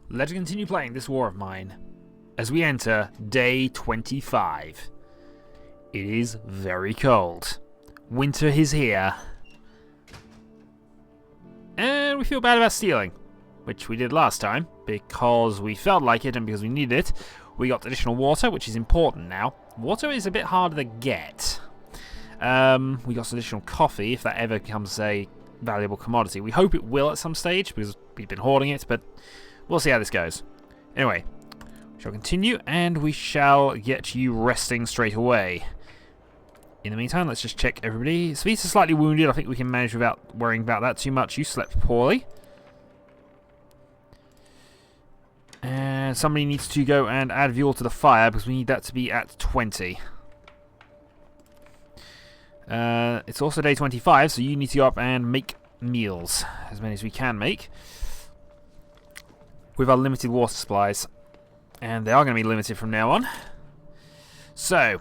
Let's continue playing this war of mine as we enter day 25. It is very cold. Winter is here. And we feel bad about stealing, which we did last time because we felt like it and because we needed it. We got additional water, which is important now. Water is a bit harder to get. We got some additional coffee, if that ever becomes a valuable commodity. We hope it will at some stage because we've been hoarding it, but we'll see how this goes. Anyway, we shall continue and we shall get you resting straight away. In the meantime, let's just check everybody. Sweet's slightly wounded. I think we can manage without worrying about that too much. You slept poorly. And somebody needs to go and add fuel to the fire because we need that to be at 20. It's also day 25, so you need to go up and make meals. As many as we can make. With our limited water supplies. And they are going to be limited from now on. So,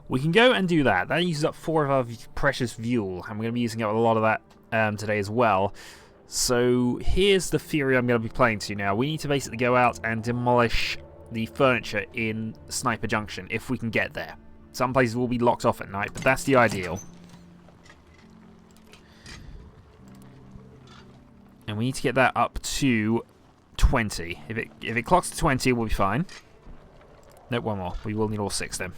we can go and do that. That uses up 4 of our precious fuel. And we're going to be using up a lot of that today as well. So, here's the theory I'm going to be playing to now. We need to basically go out and demolish the furniture in Sniper Junction, if we can get there. Some places will be locked off at night, but that's the ideal. And we need to get that up to 20. If it clocks to 20, we'll be fine. No, one more. We will need all 6 then.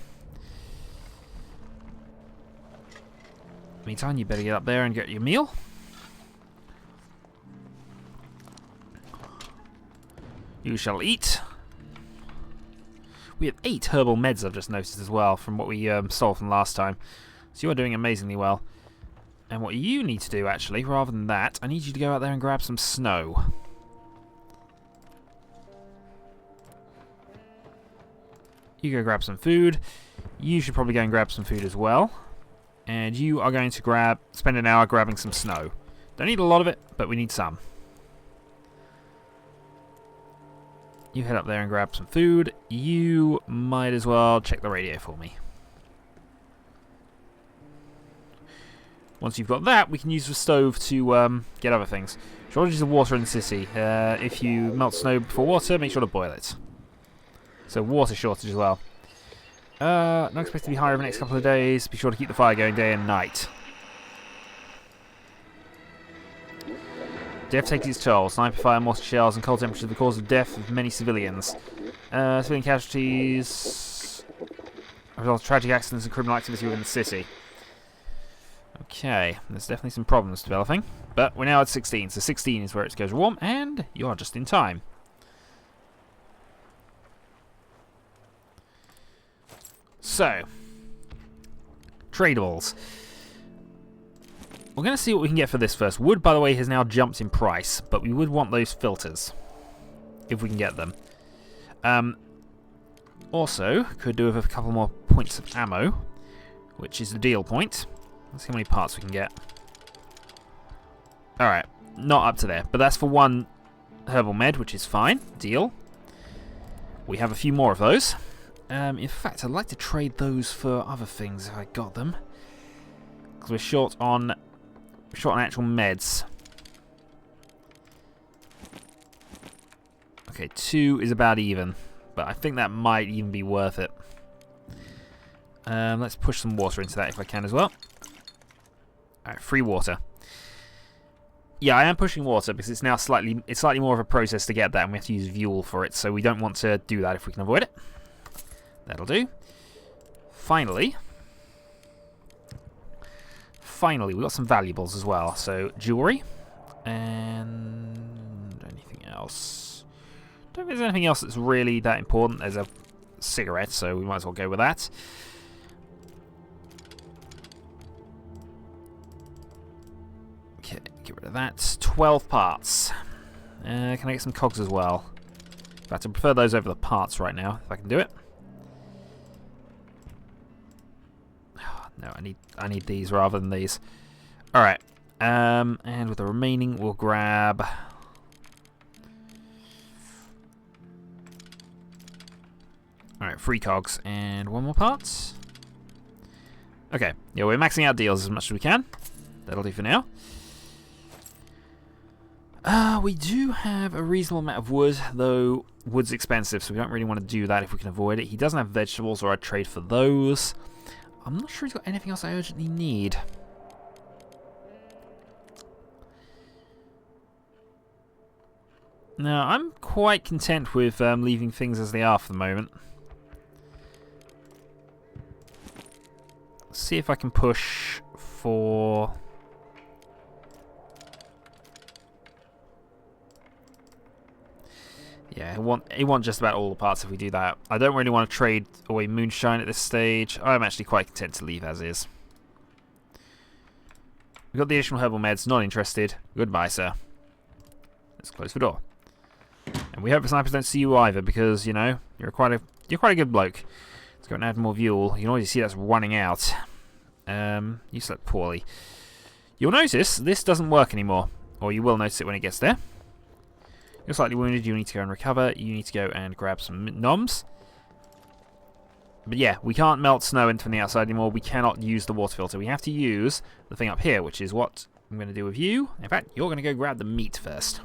Meantime, you better get up there and get your meal. You shall eat. We have 8 herbal meds, I've just noticed as well, from what we stole from last time. So you are doing amazingly well. And what you need to do, actually, rather than that, I need you to go out there and grab some snow. You go grab some food. You should probably go and grab some food as well. And you are going to spend an hour grabbing some snow. Don't need a lot of it, but we need some. You head up there and grab some food. You might as well check the radio for me. Once you've got that, we can use the stove to get other things. Shortages of water in the city. If you melt snow before water, make sure to boil it. So water shortage as well. Not expected to be higher over the next couple of days. Be sure to keep the fire going day and night. Death takes its toll. Sniper fire, mortar shells, and cold temperatures are the cause of death of many civilians. Civilian casualties, a result of tragic accidents and criminal activity within the city. Okay, there's definitely some problems developing, but we're now at 16, so 16 is where it goes warm, and you are just in time. So, tradables. We're going to see what we can get for this first. Wood, by the way, has now jumped in price, but we would want those filters, if we can get them. Also, could do with a couple more points of ammo, which is the deal point. Let's see how many parts we can get. Alright, not up to there, but that's for 1 herbal med, which is fine. Deal. We have a few more of those. In fact, I'd like to trade those for other things if I got them. Because we're short on actual meds. Okay, 2 is about even, but I think that might even be worth it. Let's push some water into that if I can as well. Alright, free water. Yeah, I am pushing water because it's now slightly more of a process to get that, and we have to use fuel for it, so we don't want to do that if we can avoid it. That'll do. Finally, we got some valuables as well. So, jewelry. And anything else? Don't think there's anything else that's really that important. There's a cigarette, so we might as well go with that. Okay, get rid of that. 12 parts. Can I get some cogs as well? In fact, I prefer those over the parts right now, if I can do it. No, I need these rather than these. Alright. And with the remaining we'll grab alright, 3 cogs and 1 more part. Okay. Yeah, we're maxing out deals as much as we can. That'll do for now. We do have a reasonable amount of wood, though wood's expensive, so we don't really want to do that if we can avoid it. He doesn't have vegetables, or I'd trade for those. I'm not sure he's got anything else I urgently need. No, I'm quite content with leaving things as they are for the moment. Let's see if I can push for... Yeah, he want just about all the parts if we do that. I don't really want to trade away moonshine at this stage. I'm actually quite content to leave as is. We've got the additional herbal meds, not interested. Goodbye, sir. Let's close the door. And we hope the snipers don't see you either, because, you know, you're quite a good bloke. Let's go and add more fuel. You can already see that's running out. You slept poorly. You'll notice this doesn't work anymore. Or you will notice it when it gets there. You're slightly wounded, you need to go and recover. You need to go and grab some noms. But yeah, we can't melt snow in from the outside anymore. We cannot use the water filter. We have to use the thing up here, which is what I'm going to do with you. In fact, you're going to go grab the meat first.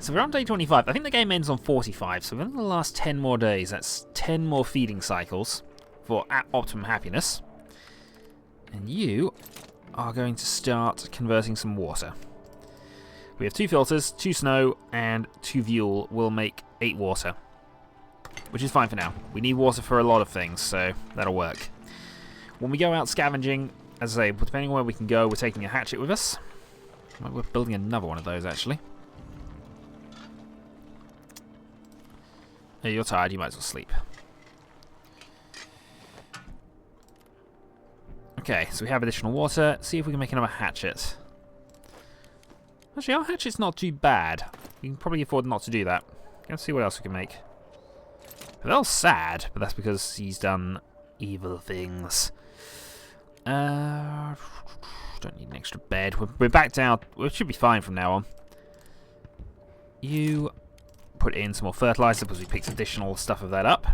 So we're on day 25. I think the game ends on 45, so within the last 10 more days, that's 10 more feeding cycles for optimum happiness. And you are going to start converting some water. We have 2 filters, 2 snow, and 2 fuel will make 8 water. Which is fine for now. We need water for a lot of things, so that'll work. When we go out scavenging, as I say, depending on where we can go, we're taking a hatchet with us. We're building another one of those, actually. Hey, you're tired, you might as well sleep. Okay, so we have additional water. See if we can make another hatchet. Actually, our hatchet's not too bad. We can probably afford not to do that. Let's see what else we can make. Well, sad, but that's because he's done evil things. Don't need an extra bed. We're back down. We should be fine from now on. You put in some more fertilizer because we picked additional stuff of that up.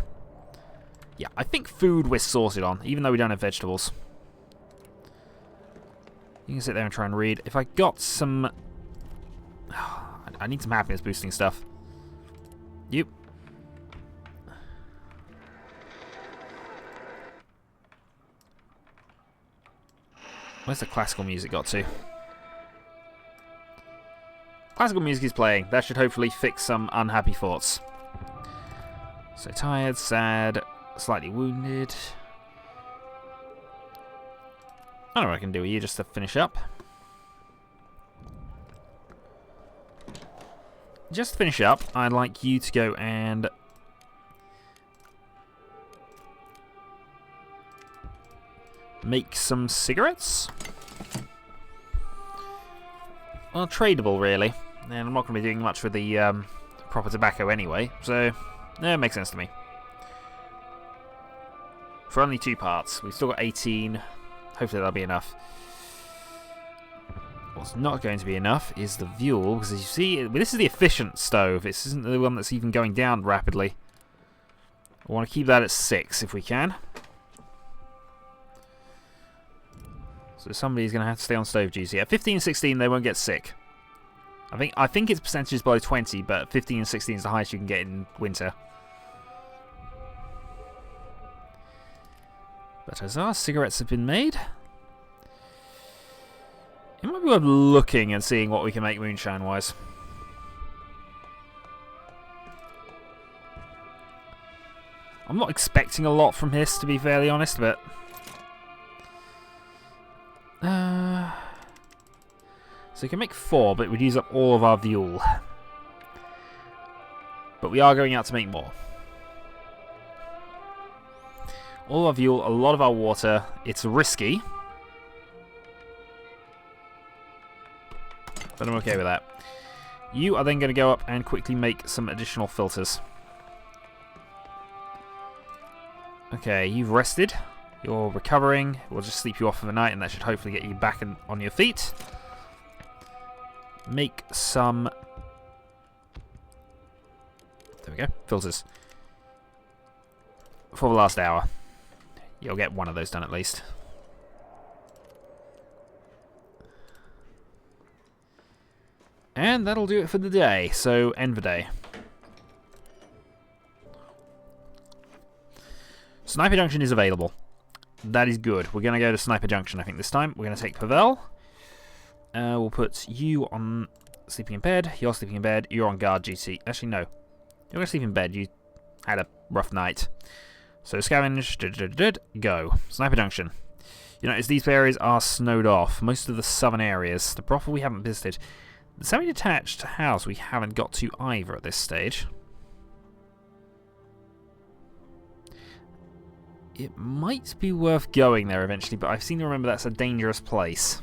Yeah, I think food we're sorted on, even though we don't have vegetables. You can sit there and try and read. If I got some... I need some happiness boosting stuff. You. Where's the classical music got to? Classical music is playing. That should hopefully fix some unhappy thoughts. So tired, sad, slightly wounded. I don't know what I can do with you just to finish up. Just to finish up, I'd like you to go and make some cigarettes. Well, tradable, really. And I'm not going to be doing much with the proper tobacco anyway, so yeah, it makes sense to me. For only 2 parts. We've still got 18. Hopefully that'll be enough. What's not going to be enough is the fuel, because as you see, this is the efficient stove. This isn't the one that's even going down rapidly. I want to keep that at 6 if we can. So somebody's going to have to stay on stove duty. At 15 and 16, they won't get sick. I think its percentage is below 20, but 15 and 16 is the highest you can get in winter. But as our cigarettes have been made, it might be worth looking and seeing what we can make moonshine-wise. I'm not expecting a lot from this, to be fairly honest, but... So we can make 4, but it would use up all of our fuel. But we are going out to make more. All our fuel, a lot of our water. It's risky. But I'm okay with that. You are then going to go up and quickly make some additional filters. Okay, you've rested. You're recovering. We'll just sleep you off for the night, and that should hopefully get you back on your feet. Make some... There we go. Filters. For the last hour. You'll get one of those done at least. And that'll do it for the day. So, end the day. Sniper Junction is available. That is good. We're going to go to Sniper Junction, I think, this time. We're going to take Pavel. We'll put you on sleeping in bed. You're sleeping in bed. You're on guard duty. Actually, no. You're going to sleep in bed. You had a rough night. So, scavenge. Go. Sniper Junction. You notice these areas are snowed off. Most of the southern areas. The brothel we haven't visited. The semi-detached house we haven't got to either at this stage. It might be worth going there eventually, but I seem to remember that's a dangerous place.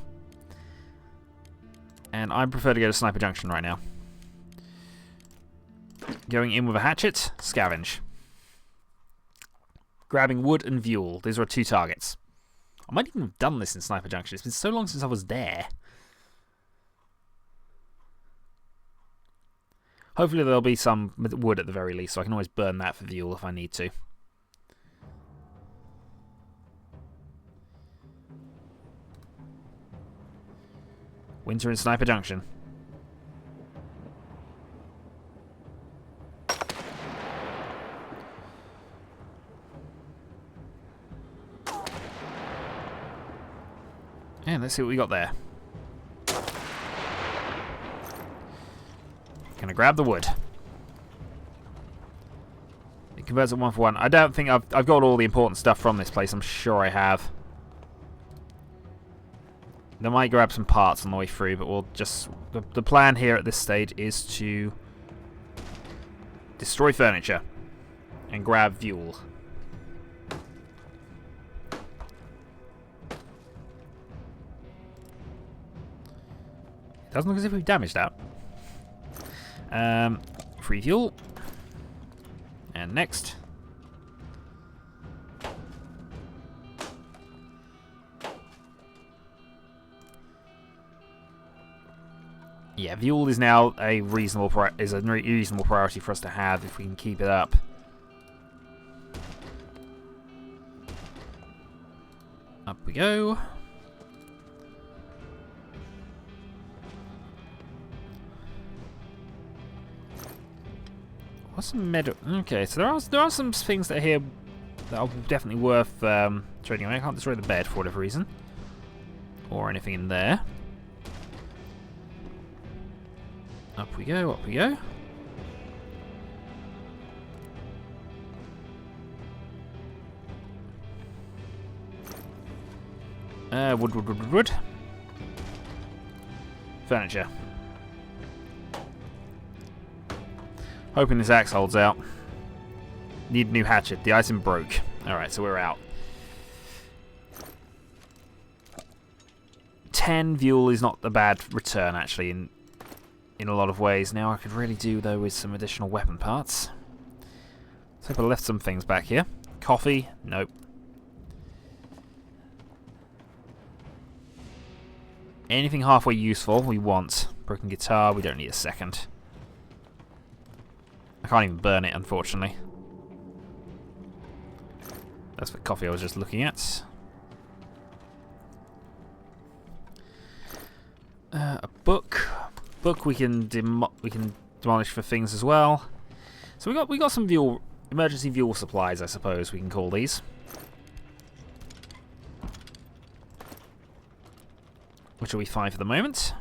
And I prefer to go to Sniper Junction right now. Going in with a hatchet, scavenge. Grabbing wood and fuel. These are our 2 targets. I might even have done this in Sniper Junction. It's been so long since I was there. Hopefully there'll be some wood at the very least, so I can always burn that for fuel if I need to. Winter in Sniper Junction. And let's see what we got there. Gonna grab the wood. It converts at 1 for 1. I don't think I've got all the important stuff from this place. I'm sure I have. I might grab some parts on the way through, but we'll just... The plan here at this stage is to destroy furniture and grab fuel. Doesn't look as if we've damaged that. Free fuel. And next. Yeah, fuel is now a reasonable priority for us to have if we can keep it up. Up we go. What's some med? Okay, so there are some things that are here that are definitely worth trading away. I can't destroy the bed for whatever reason, or anything in there. Up we go, up we go. Wood. Furniture. Hoping this axe holds out. Need a new hatchet. The item broke. Alright, so we're out. 10 fuel is not a bad return, actually, in a lot of ways. Now I could really do, though, with some additional weapon parts. Let's hope I left some things back here. Coffee? Nope. Anything halfway useful we want. Broken guitar, we don't need a second. I can't even burn it, unfortunately. That's the coffee I was just looking at. A book. Book we can demolish for things as well. So we got some fuel, emergency fuel supplies, I suppose we can call these. Which will be fine for the moment.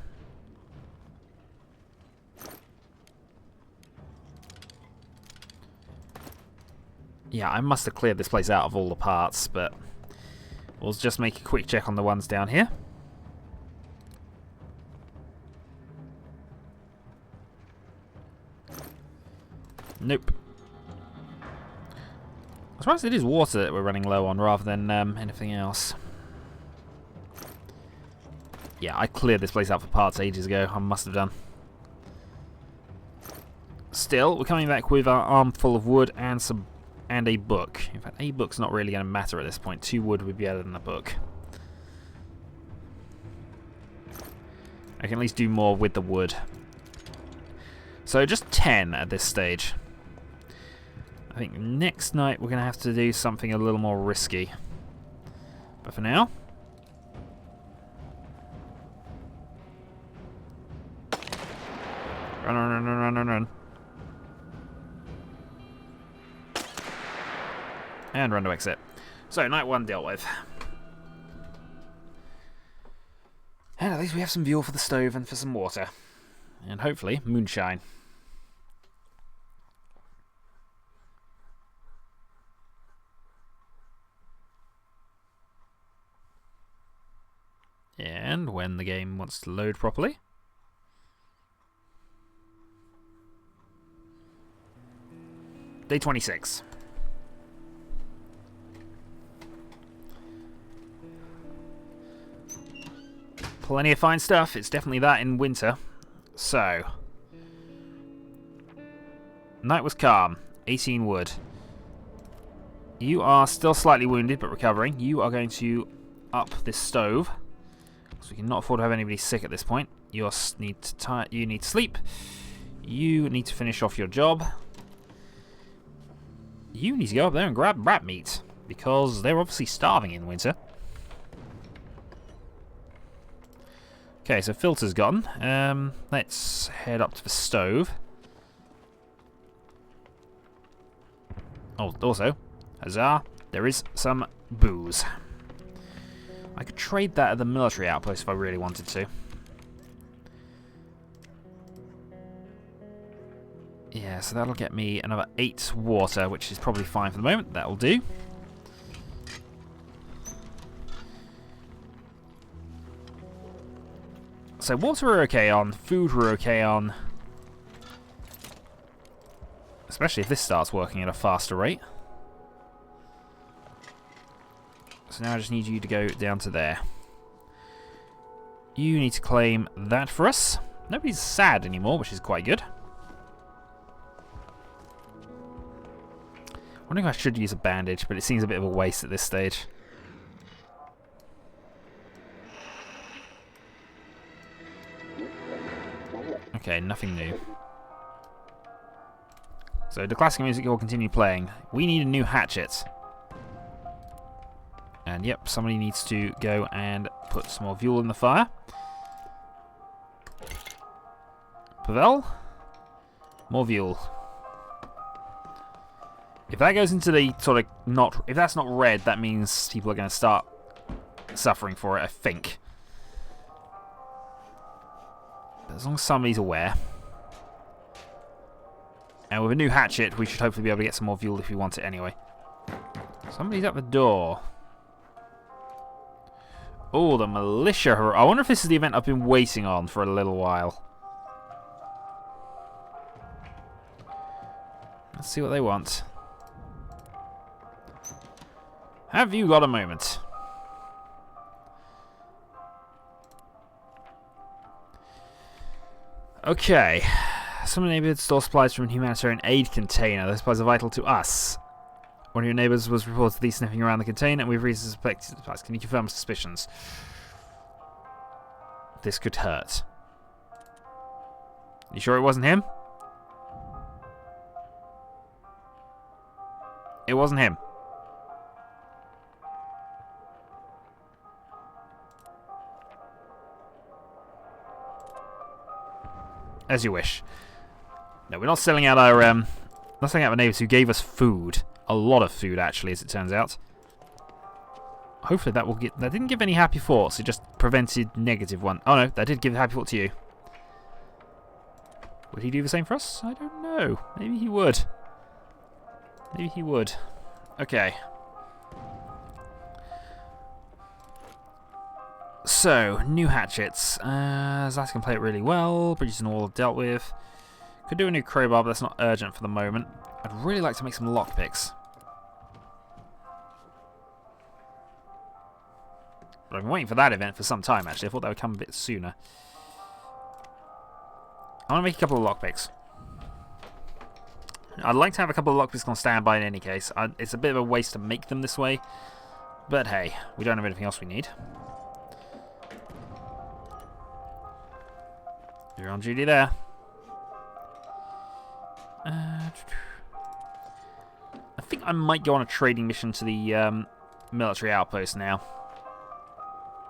Yeah, I must have cleared this place out of all the parts, but we'll just make a quick check on the ones down here. Nope. I suppose it is water that we're running low on rather than anything else. Yeah, I cleared this place out for parts ages ago. I must have done. Still, we're coming back with our armful of wood and a book. In fact, a book's not really going to matter at this point. 2 wood would be better than a book. I can at least do more with the wood. So just 10 at this stage. I think next night we're going to have to do something a little more risky. But for now... Run, run, run, run, run, run. And run to exit. So, night 1 dealt with. And at least we have some fuel for the stove and for some water. And hopefully, moonshine. And when the game wants to load properly. Day 26. Plenty of fine stuff. It's definitely that in winter. So. Night was calm. 18 wood. You are still slightly wounded but recovering. You are going to up this stove. So we cannot afford to have anybody sick at this point. You need to sleep. You need to finish off your job. You need to go up there and grab rat meat. Because they're obviously starving in winter. Okay, so filter's gone. Let's head up to the stove. Oh, also, huzzah, there is some booze. I could trade that at the military outpost if I really wanted to. Yeah, so that'll get me another 8 water, which is probably fine for the moment. That'll do. So water we're okay on, food we're okay on. Especially if this starts working at a faster rate. So now I just need you to go down to there. You need to claim that for us. Nobody's sad anymore, which is quite good. I wonder if I should use a bandage, but it seems a bit of a waste at this stage. Okay, nothing new. So the classic music will continue playing. We need a new hatchet. And yep, somebody needs to go and put some more fuel in the fire. Pavel, more fuel. If that goes into the sort of not... If that's not red, that means people are going to start suffering for it, I think. But as long as somebody's aware. And with a new hatchet, we should hopefully be able to get some more fuel if we want it anyway. Somebody's at the door. Oh, the militia. I wonder if this is the event I've been waiting on for a little while. Let's see what they want. Have you got a moment? Okay. Some neighborhoods store supplies from a humanitarian aid container. Those supplies are vital to us. One of your neighbors was reportedly sniffing around the container, and we've reason to suspect supplies. Can you confirm suspicions? This could hurt. You sure it wasn't him? It wasn't him. As you wish. No, we're not selling out our not selling out the neighbors who gave us food. A lot of food, actually, as it turns out. Hopefully that will get... That didn't give any happy thoughts. It just prevented negative one. Oh, no. That did give a happy thought to you. Would he do the same for us? I don't know. Maybe he would. Maybe he would. Okay. So, new hatchets. Zach can play it really well. Bridges and all dealt with. Could do a new crowbar, but that's not urgent for the moment. I'd really like to make some lockpicks. But I've been waiting for that event for some time, actually. I thought that would come a bit sooner. I want to make a couple of lockpicks. I'd like to have a couple of lockpicks on standby in any case. It's a bit of a waste to make them this way. But hey, we don't have anything else we need. You're on duty there. I think I might go on a trading mission to the military outpost now.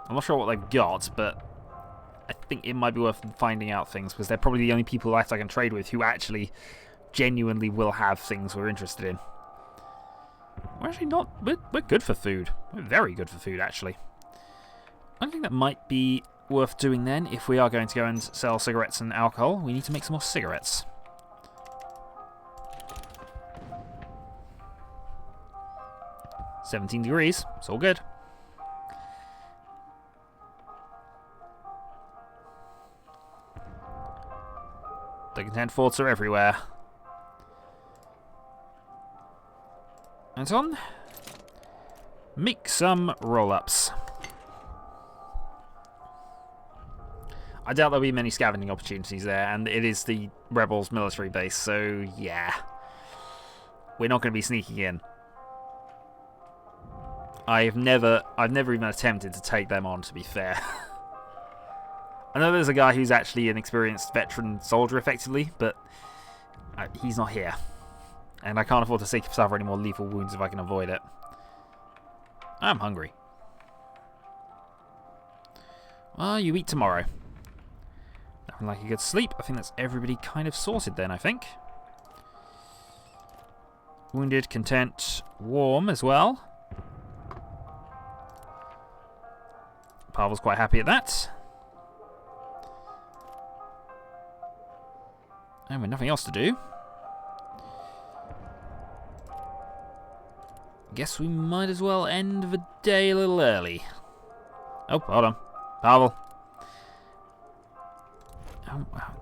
I'm not sure what they've got, but I think it might be worth finding out things, because they're probably the only people left I can trade with who actually genuinely will have things we're interested in. We're actually not... We're good for food. We're very good for food, actually. I think that might be worth doing then, if we are going to go and sell cigarettes and alcohol. We need to make some more cigarettes. $17 degrees. It's all good. The content forts are everywhere. Anton, make some roll-ups. I doubt there'll be many scavenging opportunities there, and it is the Rebels military base, so yeah. We're not going to be sneaking in. I've never even attempted to take them on, to be fair. I know there's a guy who's actually an experienced veteran soldier, effectively, but he's not here. And I can't afford to suffer any more lethal wounds if I can avoid it. I'm hungry. Well, you eat tomorrow. Nothing like a good sleep. I think that's everybody kind of sorted then, I think. Wounded, content, warm as well. Pavel's quite happy at that. And with nothing else to do, guess we might as well end the day a little early. Oh, hold on. Pavel.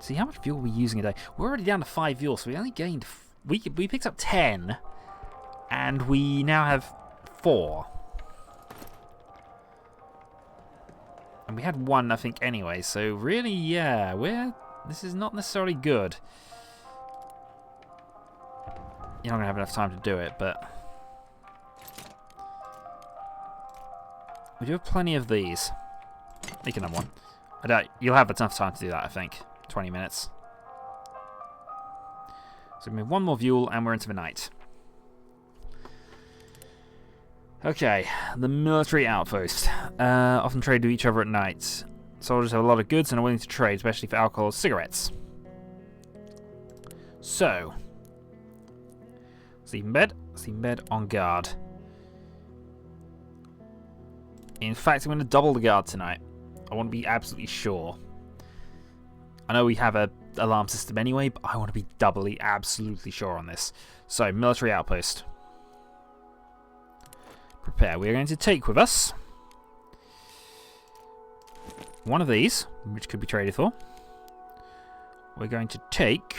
See, how much fuel are we using a day? We're already down to 5 fuel, so we only gained... We picked up 10, and we now have 4. And we had 1, I think, anyway, so really, yeah, this is not necessarily good. You're not going to have enough time to do it, but... we do have plenty of these. Make another one. I doubt you'll have enough time to do that, I think. 20 minutes. So we have 1 more fuel, and we're into the night. Okay, the military outpost. Often trade with each other at night. Soldiers have a lot of goods and are willing to trade, especially for alcohol or cigarettes. So, sleep in bed on guard. In fact, I'm going to double the guard tonight. I want to be absolutely sure. I know we have an alarm system anyway, but I want to be doubly, absolutely sure on this. So, military outpost. Prepare. We are going to take with us 1 of these, which could be traded for. We're going to take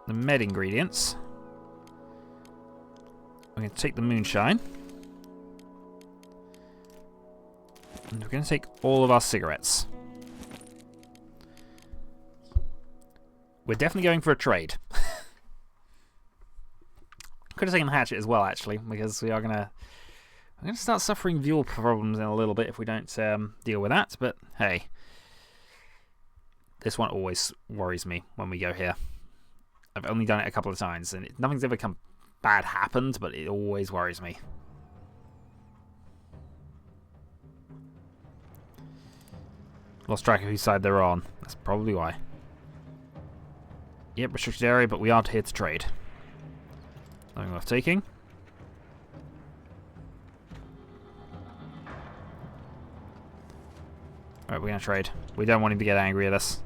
the med ingredients. We're going to take the moonshine. And we're going to take all of our cigarettes. We're definitely going for a trade. Could have taken the hatchet as well, actually, because we are going to... I'm going to start suffering fuel problems in a little bit if we don't deal with that, but hey. This one always worries me when we go here. I've only done it a couple of times, and nothing's ever come bad happened, but it always worries me. Lost track of whose side they're on. That's probably why. Yep, restricted area, but we aren't here to trade. Nothing worth taking. Alright, we're going to trade. We don't want him to get angry at us.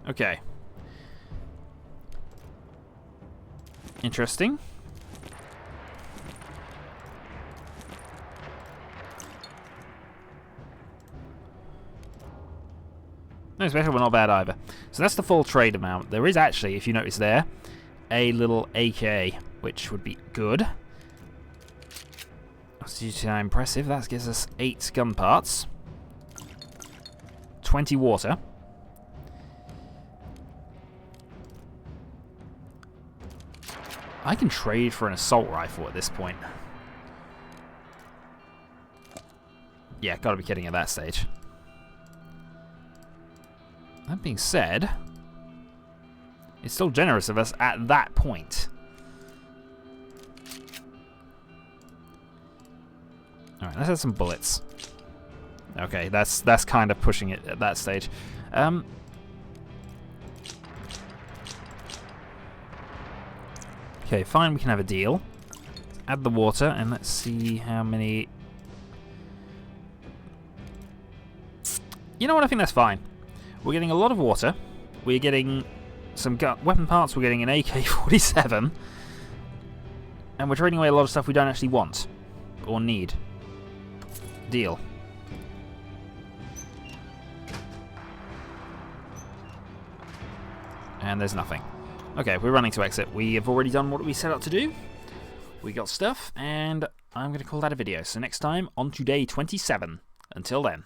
Okay. Interesting. No special, but not bad either. So that's the full trade amount. There is actually, if you notice there, a little AK, which would be good. That's impressive. That gives us 8 gun parts. 20 water. I can trade for an assault rifle at this point. Yeah, gotta be kidding at that stage. That being said, it's still generous of us at that point. Alright, let's have some bullets. Okay, that's kind of pushing it at that stage. Okay, fine, we can have a deal. Add the water, and let's see how many... You know what, I think that's fine. We're getting a lot of water. We're getting some weapon parts. We're getting an AK-47. And we're trading away a lot of stuff we don't actually want. Or need. Deal. And there's nothing. Okay, we're running to exit. We have already done what we set out to do. We got stuff, and I'm going to call that a video. So next time, on to day 27. Until then.